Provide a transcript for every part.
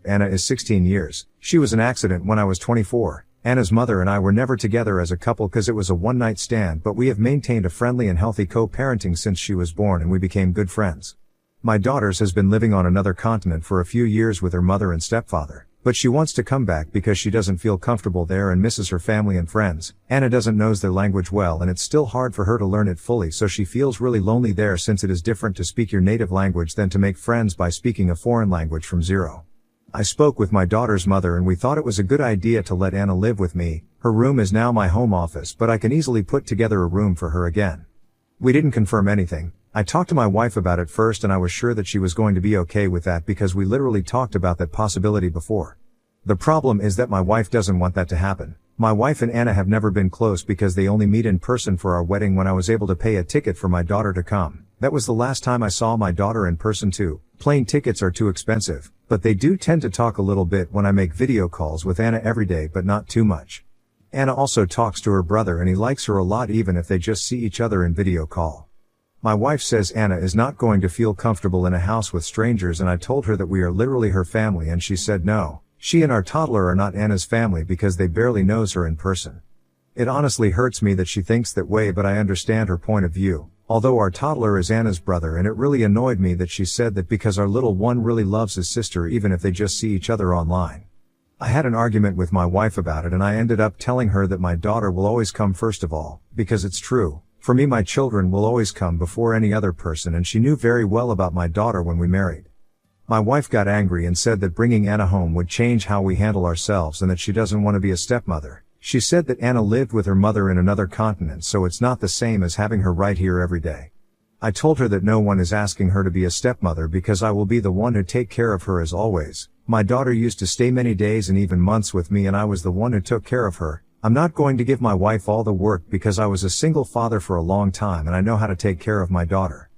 Anna is 16 years. She was an accident when I was 24. Anna's mother and I were never together as a couple cause it was a one-night stand, but we have maintained a friendly and healthy co-parenting since she was born and we became good friends. My daughter's has been living on another continent for a few years with her mother and stepfather, but she wants to come back because she doesn't feel comfortable there and misses her family and friends. Anna doesn't knows their language well and it's still hard for her to learn it fully, so she feels really lonely there since it is different to speak your native language than to make friends by speaking a foreign language from zero. I spoke with my daughter's mother and we thought it was a good idea to let Anna live with me. Her room is now my home office, but I can easily put together a room for her again. We didn't confirm anything. I talked to my wife about it first and I was sure that she was going to be okay with that because we literally talked about that possibility before. The problem is that my wife doesn't want that to happen. My wife and Anna have never been close because they only meet in person for our wedding when I was able to pay a ticket for my daughter to come. That was the last time I saw my daughter in person too. Plane tickets are too expensive, but they do tend to talk a little bit when I make video calls with Anna every day, but not too much. Anna also talks to her brother and he likes her a lot even if they just see each other in video call. My wife says Anna is not going to feel comfortable in a house with strangers and I told her that we are literally her family and she said no. She and our toddler are not Anna's family because they barely knows her in person. It honestly hurts me that she thinks that way, but I understand her point of view. Although our toddler is Anna's brother, and it really annoyed me that she said that because our little one really loves his sister even if they just see each other online. I had an argument with my wife about it and I ended up telling her that my daughter will always come first of all, because it's true. For me, my children will always come before any other person, and she knew very well about my daughter when we married. My wife got angry and said that bringing Anna home would change how we handle ourselves and that she doesn't want to be a stepmother. She said that Anna lived with her mother in another continent, so it's not the same as having her right here every day. I told her that no one is asking her to be a stepmother because I will be the one who take care of her as always. My daughter used to stay many days and even months with me and I was the one who took care of her. I'm not going to give my wife all the work because I was a single father for a long time and I know how to take care of my daughter.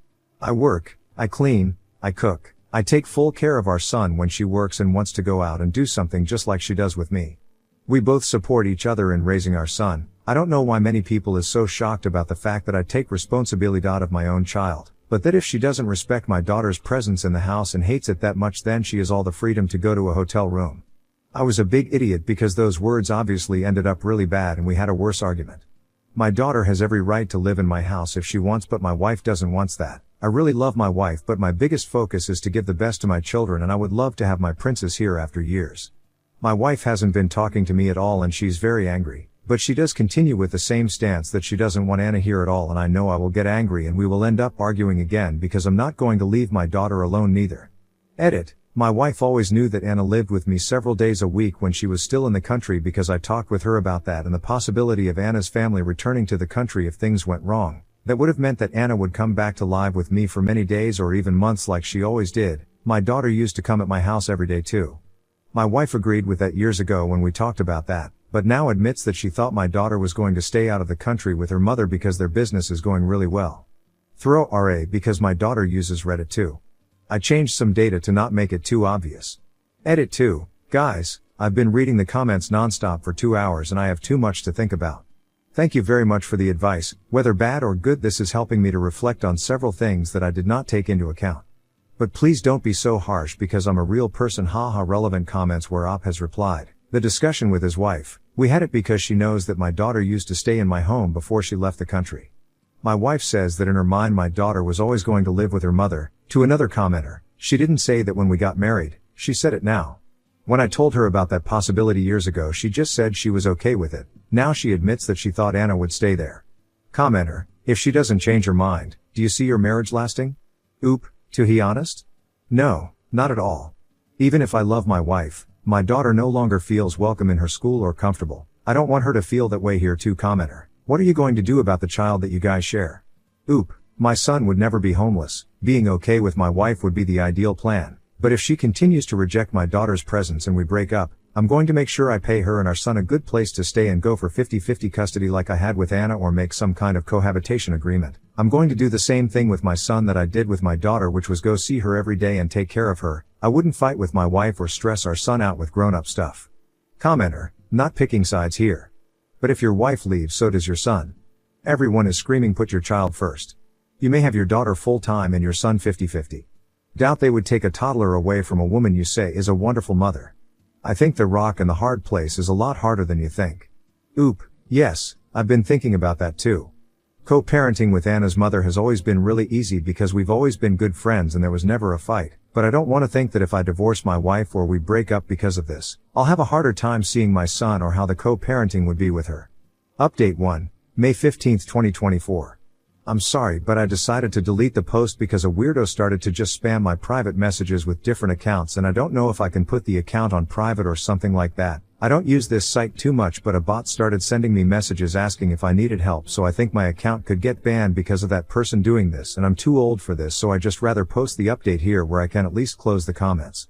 I work, I clean, I cook, I take full care of our son when she works and wants to go out and do something just like she does with me. We both support each other in raising our son. I don't know why many people is so shocked about the fact that I take responsibility of my own child, but that if she doesn't respect my daughter's presence in the house and hates it that much, then she has all the freedom to go to a hotel room. I was a big idiot because those words obviously ended up really bad and we had a worse argument. My daughter has every right to live in my house if she wants, but my wife doesn't want that. I really love my wife, but my biggest focus is to give the best to my children and I would love to have my princess here after years. My wife hasn't been talking to me at all and she's very angry, but she does continue with the same stance that she doesn't want Anna here at all, and I know I will get angry and we will end up arguing again because I'm not going to leave my daughter alone neither. Edit. My wife always knew that Anna lived with me several days a week when she was still in the country because I talked with her about that and the possibility of Anna's family returning to the country if things went wrong. That would have meant that Anna would come back to live with me for many days or even months like she always did. My daughter used to come at my house every day too. My wife agreed with that years ago when we talked about that, but now admits that she thought my daughter was going to stay out of the country with her mother because their business is going really well. Throw RA because my daughter uses Reddit too. I changed some data to not make it too obvious. Edit 2. Guys, I've been reading the comments nonstop for 2 hours and I have too much to think about. Thank you very much for the advice. Whether bad or good, this is helping me to reflect on several things that I did not take into account. But please don't be so harsh because I'm a real person. Haha. Relevant comments where Op has replied. The discussion with his wife. We had it because she knows that my daughter used to stay in my home before she left the country. My wife says that in her mind my daughter was always going to live with her mother. To another commenter, she didn't say that when we got married, she said it now. When I told her about that possibility years ago, she just said she was okay with it. Now she admits that she thought Anna would stay there. Commenter, if she doesn't change her mind, do you see your marriage lasting? Oop, to be honest? No, not at all. Even if I love my wife, my daughter no longer feels welcome in her school or comfortable. I don't want her to feel that way here too. Commenter, what are you going to do about the child that you guys share? Oop, my son would never be homeless. Being okay with my wife would be the ideal plan. But if she continues to reject my daughter's presence and we break up, I'm going to make sure I pay her and our son a good place to stay and go for 50-50 custody like I had with Anna, or make some kind of cohabitation agreement. I'm going to do the same thing with my son that I did with my daughter, which was go see her every day and take care of her. I wouldn't fight with my wife or stress our son out with grown-up stuff. Commenter, not picking sides here. But if your wife leaves, so does your son. Everyone is screaming put your child first. You may have your daughter full-time and your son 50-50. Doubt they would take a toddler away from a woman you say is a wonderful mother. I think the rock and the hard place is a lot harder than you think. Oop, yes, I've been thinking about that too. Co-parenting with Anna's mother has always been really easy because we've always been good friends and there was never a fight, but I don't want to think that if I divorce my wife or we break up because of this, I'll have a harder time seeing my son or how the co-parenting would be with her. Update 1, May 15, 2024. I'm sorry, but I decided to delete the post because a weirdo started to just spam my private messages with different accounts and I don't know if I can put the account on private or something like that. I don't use this site too much, but a bot started sending me messages asking if I needed help, so I think my account could get banned because of that person doing this, and I'm too old for this, so I just rather post the update here where I can at least close the comments.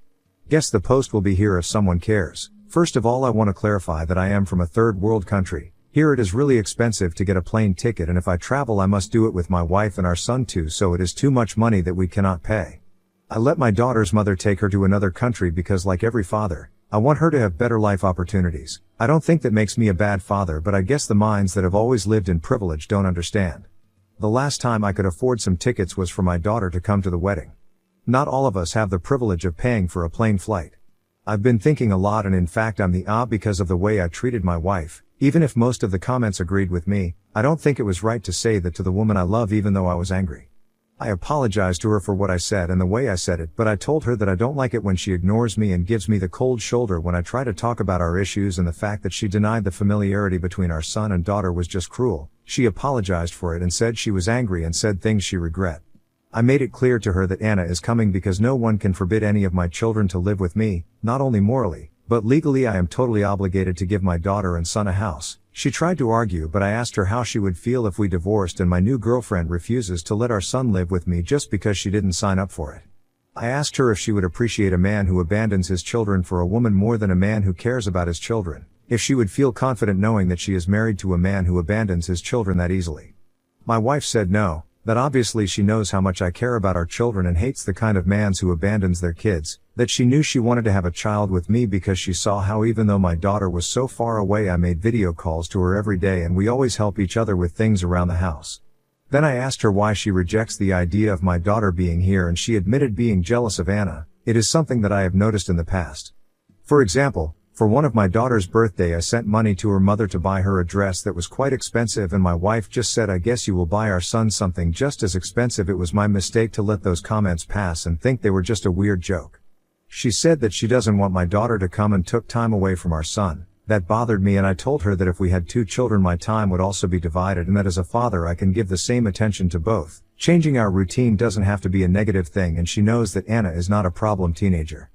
Guess the post will be here if someone cares. First of all, I want to clarify that I am from a third world country. Here it is really expensive to get a plane ticket, and if I travel I must do it with my wife and our son too, so it is too much money that we cannot pay. I let my daughter's mother take her to another country because, like every father, I want her to have better life opportunities. I don't think that makes me a bad father, but I guess the minds that have always lived in privilege don't understand. The last time I could afford some tickets was for my daughter to come to the wedding. Not all of us have the privilege of paying for a plane flight. I've been thinking a lot, and in fact I'm the because of the way I treated my wife. Even if most of the comments agreed with me, I don't think it was right to say that to the woman I love even though I was angry. I apologized to her for what I said and the way I said it, but I told her that I don't like it when she ignores me and gives me the cold shoulder when I try to talk about our issues, and the fact that she denied the familiarity between our son and daughter was just cruel. She apologized for it and said she was angry and said things she regret. I made it clear to her that Anna is coming because no one can forbid any of my children to live with me, not only morally, but legally I am totally obligated to give my daughter and son a house. She tried to argue, but I asked her how she would feel if we divorced and my new girlfriend refuses to let our son live with me just because she didn't sign up for it. I asked her if she would appreciate a man who abandons his children for a woman more than a man who cares about his children, if she would feel confident knowing that she is married to a man who abandons his children that easily. My wife said no, that obviously she knows how much I care about our children and hates the kind of mans who abandons their kids, that she knew she wanted to have a child with me because she saw how even though my daughter was so far away I made video calls to her every day and we always help each other with things around the house. Then I asked her why she rejects the idea of my daughter being here, and she admitted being jealous of Anna. It is something that I have noticed in the past. For example, for one of my daughter's birthday I sent money to her mother to buy her a dress that was quite expensive, and my wife just said, "I guess you will buy our son something just as expensive." It was my mistake to let those comments pass and think they were just a weird joke. She said that she doesn't want my daughter to come and took time away from our son. That bothered me, and I told her that if we had 2 children my time would also be divided, and that as a father I can give the same attention to both. Changing our routine doesn't have to be a negative thing, and she knows that Anna is not a problem teenager.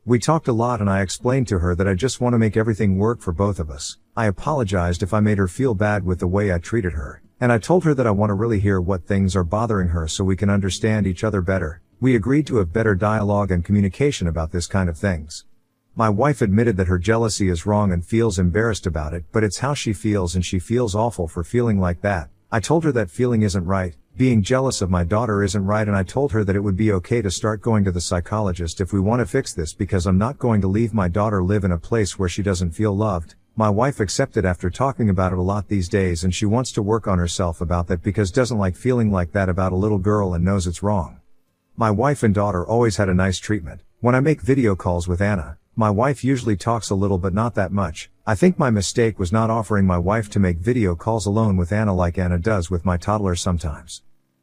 We talked a lot and I explained to her that I just want to make everything work for both of us. I apologized if I made her feel bad with the way I treated her, and I told her that I want to really hear what things are bothering her so we can understand each other better. We agreed to have better dialogue and communication about this kind of things. My wife admitted that her jealousy is wrong and feels embarrassed about it, but it's how she feels and she feels awful for feeling like that. I told her that feeling isn't right. Being jealous of my daughter isn't right, and I told her that it would be okay to start going to the psychologist if we want to fix this, because I'm not going to leave my daughter live in a place where she doesn't feel loved. My wife accepted after talking about it a lot these days, and she wants to work on herself about that because doesn't like feeling like that about a little girl and knows it's wrong. My wife and daughter always had a nice treatment. When I make video calls with Anna, my wife usually talks a little but not that much. I think my mistake was not offering my wife to make video calls alone with Anna like Anna does with my toddler sometimes.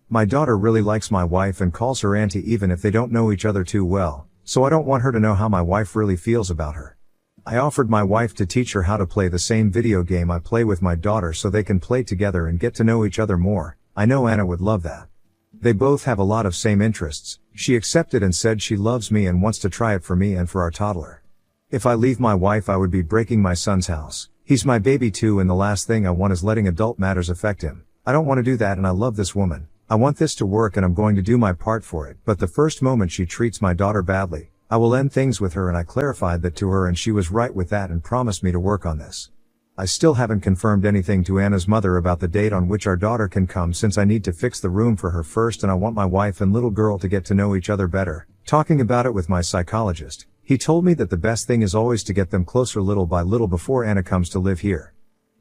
My daughter really likes my wife and calls her auntie even if they don't know each other too well, so I don't want her to know how my wife really feels about her. I offered my wife to teach her how to play the same video game I play with my daughter so they can play together and get to know each other more. I know Anna would love that. They both have a lot of same interests. She accepted and said she loves me and wants to try it for me and for our toddler. If I leave my wife I would be breaking my son's house. He's my baby too, and the last thing I want is letting adult matters affect him. I don't want to do that, and I love this woman. I want this to work and I'm going to do my part for it, but the first moment she treats my daughter badly, I will end things with her, and I clarified that to her and she was right with that and promised me to work on this. I still haven't confirmed anything to Anna's mother about the date on which our daughter can come, since I need to fix the room for her first, and I want my wife and little girl to get to know each other better. Talking about it with my psychologist, he told me that the best thing is always to get them closer little by little before Anna comes to live here.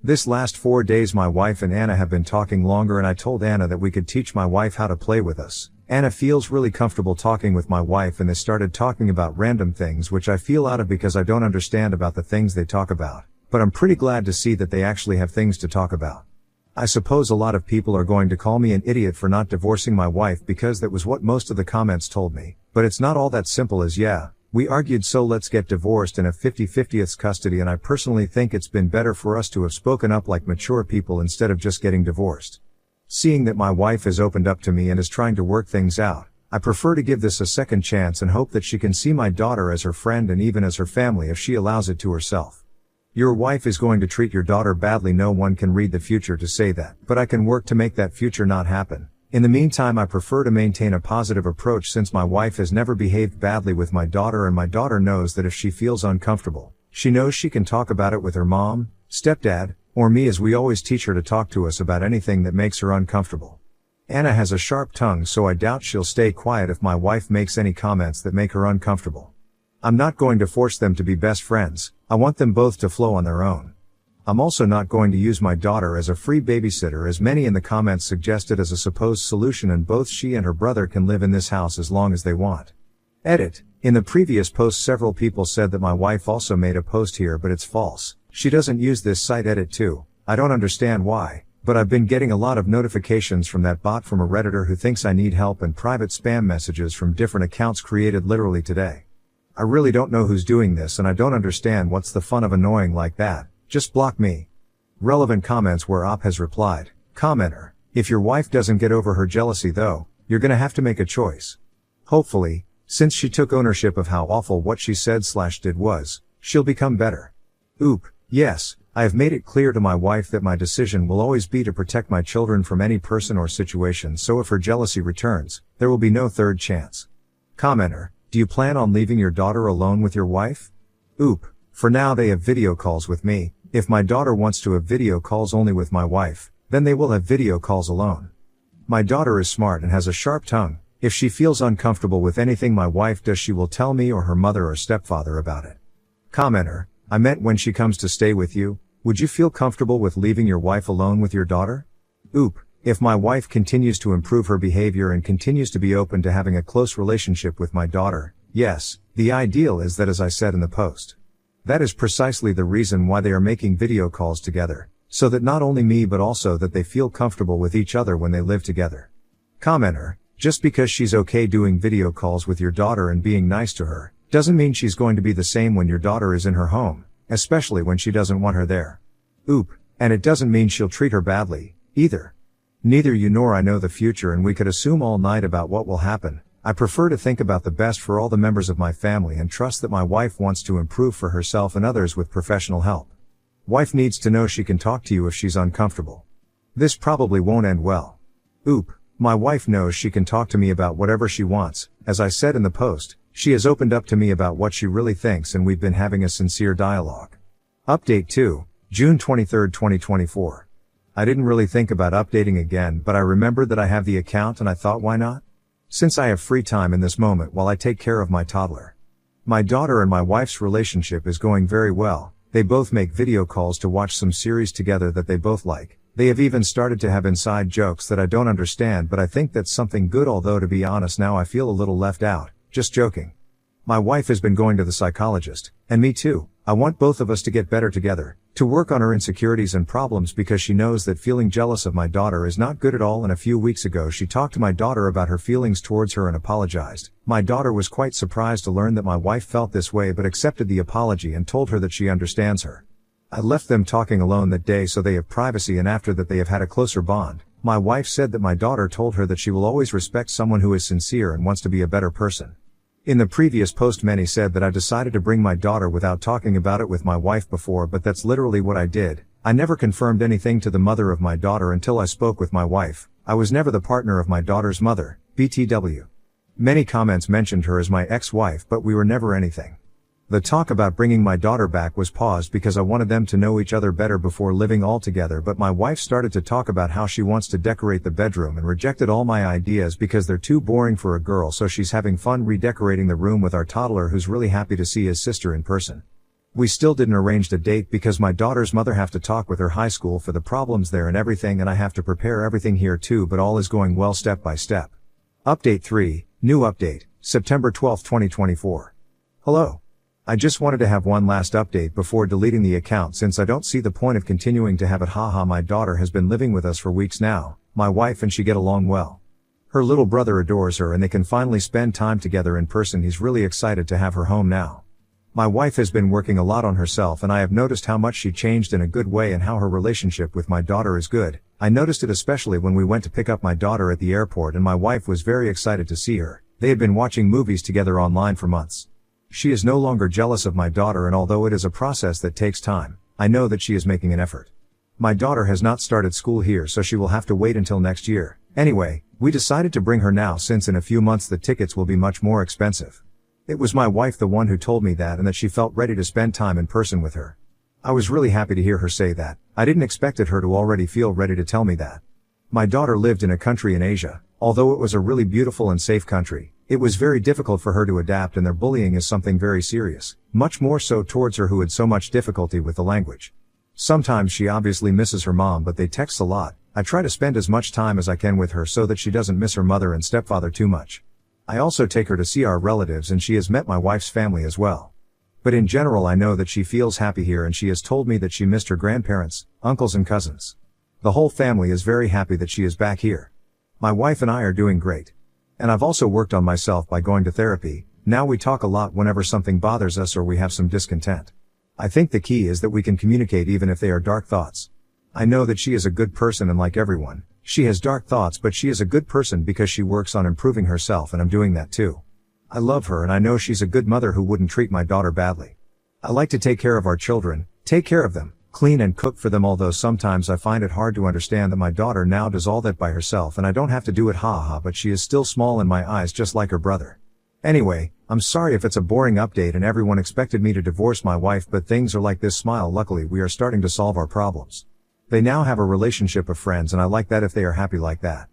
This last 4 days my wife and Anna have been talking longer, and I told Anna that we could teach my wife how to play with us. Anna feels really comfortable talking with my wife and they started talking about random things which I feel out of because I don't understand about the things they talk about. But I'm pretty glad to see that they actually have things to talk about. I suppose a lot of people are going to call me an idiot for not divorcing my wife because that was what most of the comments told me, but it's not all that simple as yeah, we argued so let's get divorced and have 50-50th custody, and I personally think it's been better for us to have spoken up like mature people instead of just getting divorced. Seeing that my wife has opened up to me and is trying to work things out, I prefer to give this a second chance and hope that she can see my daughter as her friend and even as her family if she allows it to herself. Your wife is going to treat your daughter badly. No one can read the future to say that, but I can work to make that future not happen. In the meantime, I prefer to maintain a positive approach since my wife has never behaved badly with my daughter, and my daughter knows that if she feels uncomfortable, she knows she can talk about it with her mom, stepdad, or me, as we always teach her to talk to us about anything that makes her uncomfortable. Anna has a sharp tongue, so I doubt she'll stay quiet if my wife makes any comments that make her uncomfortable. I'm not going to force them to be best friends. I want them both to flow on their own. I'm also not going to use my daughter as a free babysitter, as many in the comments suggested as a supposed solution, and both she and her brother can live in this house as long as they want. Edit. In the previous post several people said that my wife also made a post here, but it's false. She doesn't use this site. Edit 2. I don't understand why, but I've been getting a lot of notifications from that bot from a Redditor who thinks I need help and private spam messages from different accounts created literally today. I really don't know who's doing this and I don't understand what's the fun of annoying like that. Just block me. Relevant comments where Op has replied. Commenter. If your wife doesn't get over her jealousy though, you're gonna have to make a choice. Hopefully, since she took ownership of how awful what she said/did was, she'll become better. Oop. Yes, I have made it clear to my wife that my decision will always be to protect my children from any person or situation, so if her jealousy returns, there will be no third chance. Commenter. Do you plan on leaving your daughter alone with your wife? Oop. For now they have video calls with me. If my daughter wants to have video calls only with my wife, then they will have video calls alone. My daughter is smart and has a sharp tongue. If she feels uncomfortable with anything my wife does, she will tell me or her mother or stepfather about it. Commenter. I meant when she comes to stay with you, would you feel comfortable with leaving your wife alone with your daughter? Oop. If my wife continues to improve her behavior and continues to be open to having a close relationship with my daughter, yes, the ideal is that, as I said in the post. That is precisely the reason why they are making video calls together, so that not only me but also that they feel comfortable with each other when they live together. Commenter. Just because she's okay doing video calls with your daughter and being nice to her, doesn't mean she's going to be the same when your daughter is in her home, especially when she doesn't want her there. Oop. And it doesn't mean she'll treat her badly, either. Neither you nor I know the future and we could assume all night about what will happen. I prefer to think about the best for all the members of my family and trust that my wife wants to improve for herself and others with professional help. Wife needs to know she can talk to you if she's uncomfortable. This probably won't end well. Oop. My wife knows she can talk to me about whatever she wants. As I said in the post, she has opened up to me about what she really thinks and we've been having a sincere dialogue. Update 2, June 23, 2024. I didn't really think about updating again, but I remembered that I have the account and I thought, why not? Since I have free time in this moment while I take care of my toddler. My daughter and my wife's relationship is going very well. They both make video calls to watch some series together that they both like. They have even started to have inside jokes that I don't understand, but I think that's something good, although to be honest now I feel a little left out. Just joking. My wife has been going to the psychologist, and me too. I want both of us to get better together, to work on her insecurities and problems because she knows that feeling jealous of my daughter is not good at all, and a few weeks ago she talked to my daughter about her feelings towards her and apologized. My daughter was quite surprised to learn that my wife felt this way but accepted the apology and told her that she understands her. I left them talking alone that day so they have privacy, and after that they have had a closer bond. My wife said that my daughter told her that she will always respect someone who is sincere and wants to be a better person. In the previous post many said that I decided to bring my daughter without talking about it with my wife before, but that's literally what I did. I never confirmed anything to the mother of my daughter until I spoke with my wife. I was never the partner of my daughter's mother, BTW. Many comments mentioned her as my ex-wife, but we were never anything. The talk about bringing my daughter back was paused because I wanted them to know each other better before living all together, but my wife started to talk about how she wants to decorate the bedroom and rejected all my ideas because they're too boring for a girl, so she's having fun redecorating the room with our toddler, who's really happy to see his sister in person. We still didn't arrange a date because my daughter's mother have to talk with her high school for the problems there and everything, and I have to prepare everything here too, but all is going well step by step. Update 3, new update, September 12, 2024. Hello. I just wanted to have one last update before deleting the account since I don't see the point of continuing to have it. Haha, my daughter has been living with us for weeks now, my wife and she get along well. Her little brother adores her and they can finally spend time together in person. He's really excited to have her home now. My wife has been working a lot on herself and I have noticed how much she changed in a good way and how her relationship with my daughter is good. I noticed it especially when we went to pick up my daughter at the airport and my wife was very excited to see her. They had been watching movies together online for months. She is no longer jealous of my daughter, and although it is a process that takes time, I know that she is making an effort. My daughter has not started school here, so she will have to wait until next year. Anyway, we decided to bring her now since in a few months the tickets will be much more expensive. It was my wife the one who told me that and that she felt ready to spend time in person with her. I was really happy to hear her say that. I didn't expect her to already feel ready to tell me that. My daughter lived in a country in Asia. Although it was a really beautiful and safe country, it was very difficult for her to adapt and their bullying is something very serious, much more so towards her who had so much difficulty with the language. Sometimes she obviously misses her mom but they text a lot. I try to spend as much time as I can with her so that she doesn't miss her mother and stepfather too much. I also take her to see our relatives and she has met my wife's family as well. But in general I know that she feels happy here and she has told me that she missed her grandparents, uncles and cousins. The whole family is very happy that she is back here. My wife and I are doing great. And I've also worked on myself by going to therapy. Now we talk a lot whenever something bothers us or we have some discontent. I think the key is that we can communicate even if they are dark thoughts. I know that she is a good person and like everyone, she has dark thoughts but she is a good person because she works on improving herself and I'm doing that too. I love her and I know she's a good mother who wouldn't treat my daughter badly. I like to take care of our children, take care of them, clean and cook for them, although sometimes I find it hard to understand that my daughter now does all that by herself and I don't have to do it, haha, but she is still small in my eyes just like her brother. Anyway, I'm sorry if it's a boring update and everyone expected me to divorce my wife, but things are like this. Smile. Luckily we are starting to solve our problems. They now have a relationship of friends and I like that if they are happy like that.